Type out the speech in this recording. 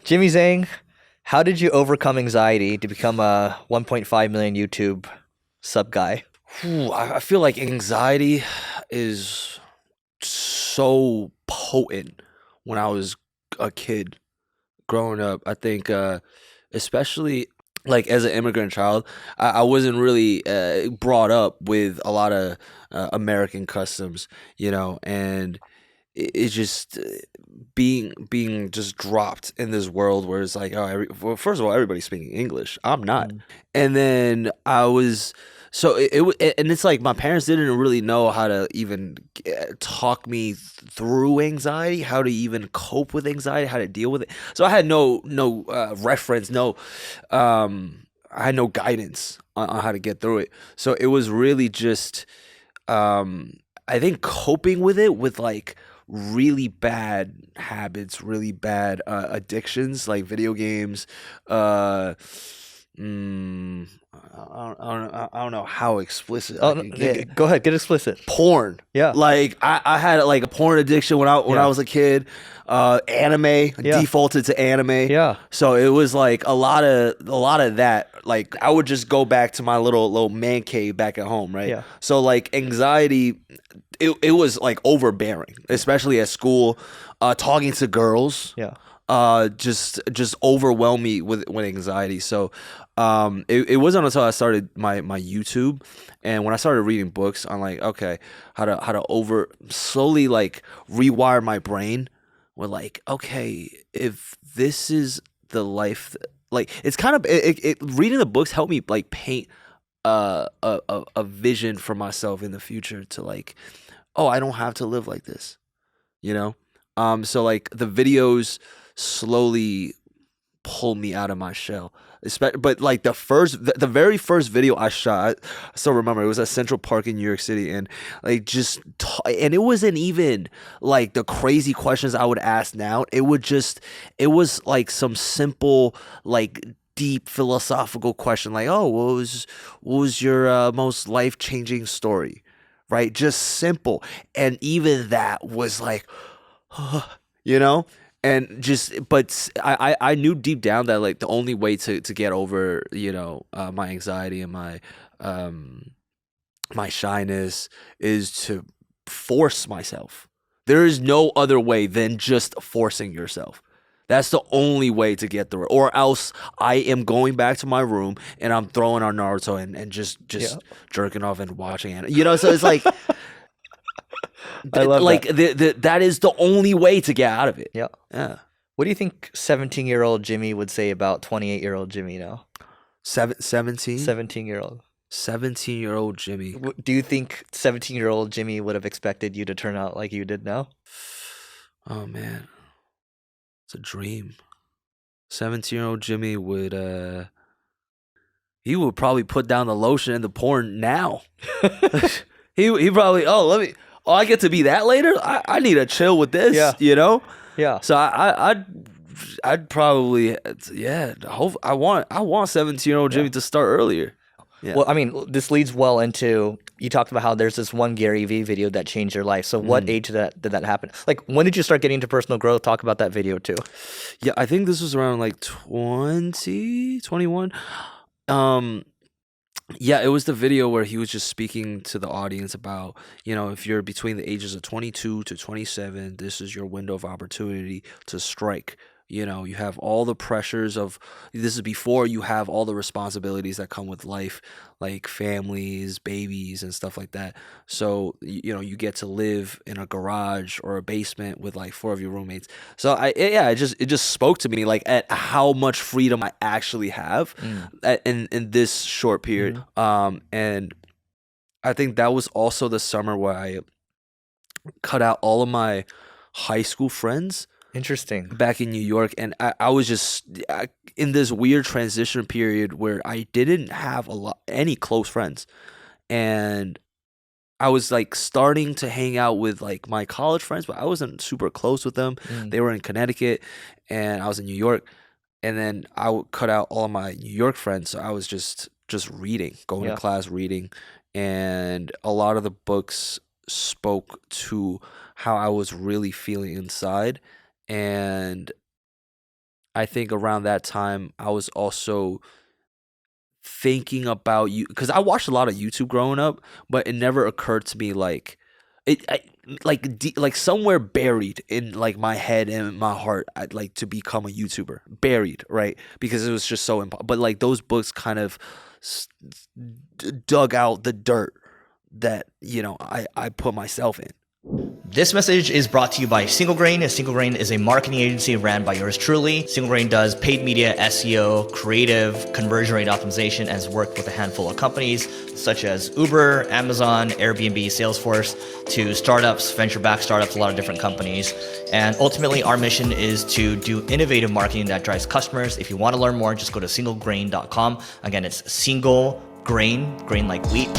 Jimmy Zhang, how did you overcome anxiety to become a 1.5 million YouTube sub guy? I feel like anxiety is so potent when I was a kid growing up. I think, especially like as an immigrant child, I wasn't really brought up with a lot of American customs, and it's just being just dropped in this world where it's like, oh, well, first of all, everybody's speaking English. I'm not, Mm. and then I was. So and it's like my parents didn't really know how to even talk me through anxiety, how to even cope with anxiety, how to deal with it. So I had no reference, I had no guidance on how to get through it. So it was really just I think coping with it with like really bad habits, really bad addictions like video games. Uh, I don't know how explicit Oh, I no, could get. go ahead, get explicit. Porn. Yeah, Like I had like a porn addiction when I yeah, was a kid. Anime, yeah, defaulted to anime. yeah. So it was like a lot of that. Like I would just go back to my little man cave back at home, right? Yeah. So like anxiety, it was like overbearing, especially at school. Talking to girls, Yeah. just overwhelmed me with anxiety. So it wasn't until I started my YouTube, and when I started reading books on like, okay, how to over slowly like rewire my brain with like, okay, if this is the life, like it's kind of reading the books helped me like paint a vision for myself in the future to like, oh, I don't have to live like this, you know? So like the videos slowly pull me out of my shell. But like the very first video I shot, I still remember it was at Central Park in New York City, and like and it wasn't even like the crazy questions I would ask now. It was like some simple like deep philosophical question like, oh, what was your most life changing story, right? Just simple, and even that was like, you know and just but I knew deep down that like the only way to get over my anxiety and um my shyness is to force myself. There is no other way than just forcing yourself. That's the only way to get through it, or else I am going back to my room and I'm throwing on Naruto and just Yeah. just jerking off and watching it, so it's like I love like that. that is the only way to get out of it. Yeah. Yeah. What do you think 17-year-old Jimmy would say about 28-year-old Jimmy now? 17? 17-year-old. 17-year-old Jimmy. Do you think 17-year-old Jimmy would have expected you to turn out like you did now? Oh man, it's a dream. 17-year-old Jimmy he would probably put down the lotion and the porn now. He probably, I get to be that later? I need to chill with this, Yeah. you know? Yeah. So I'd probably, yeah, I want 17-year-old Yeah. Jimmy to start earlier. Yeah. Well, I mean, this leads well into you talked about how there's this one Gary Vee video that changed your life. So what age did that happen? Like when did you start getting into personal growth? Talk about that video too. Yeah, I think this was around like 20, 21. Um, yeah, it was the video where he was just speaking to the audience about, if you're between the ages of 22 to 27, this is your window of opportunity to strike. You have all the pressures of this is before you have all the responsibilities that come with life, like families, babies, and stuff like that. So, you get to live in a garage or a basement with like four of your roommates. So it just spoke to me like at how much freedom I actually have Mm. in this short period. Mhm. And I think that was also the summer where I cut out all of my high school friends Interesting. back in New York, and I was just in this weird transition period where I didn't have any close friends, and I was like starting to hang out with like my college friends, but I wasn't super close with them. Mm. They were in Connecticut, and I was in New York, and then I would cut out all of my New York friends, so I was just reading, going to Yeah. class, reading, and a lot of the books spoke to how I was really feeling inside, and I think around that time I was also thinking about you because I watched a lot of YouTube growing up, but it never occurred to me like like somewhere buried in like my head and my heart, I'd like to become a YouTuber. Buried, right? Because it was just so but like those books kind of dug out the dirt that I put myself in. This message is brought to you by Single Grain. And Single Grain is a marketing agency ran by yours truly. Single Grain does paid media, SEO, creative, conversion rate optimization, and has worked with a handful of companies such as Uber, Amazon, Airbnb, Salesforce, to startups, venture-backed startups, a lot of different companies. And ultimately, our mission is to do innovative marketing that drives customers. If you want to learn more, just go to singlegrain.com. Again, it's single grain, grain like wheat.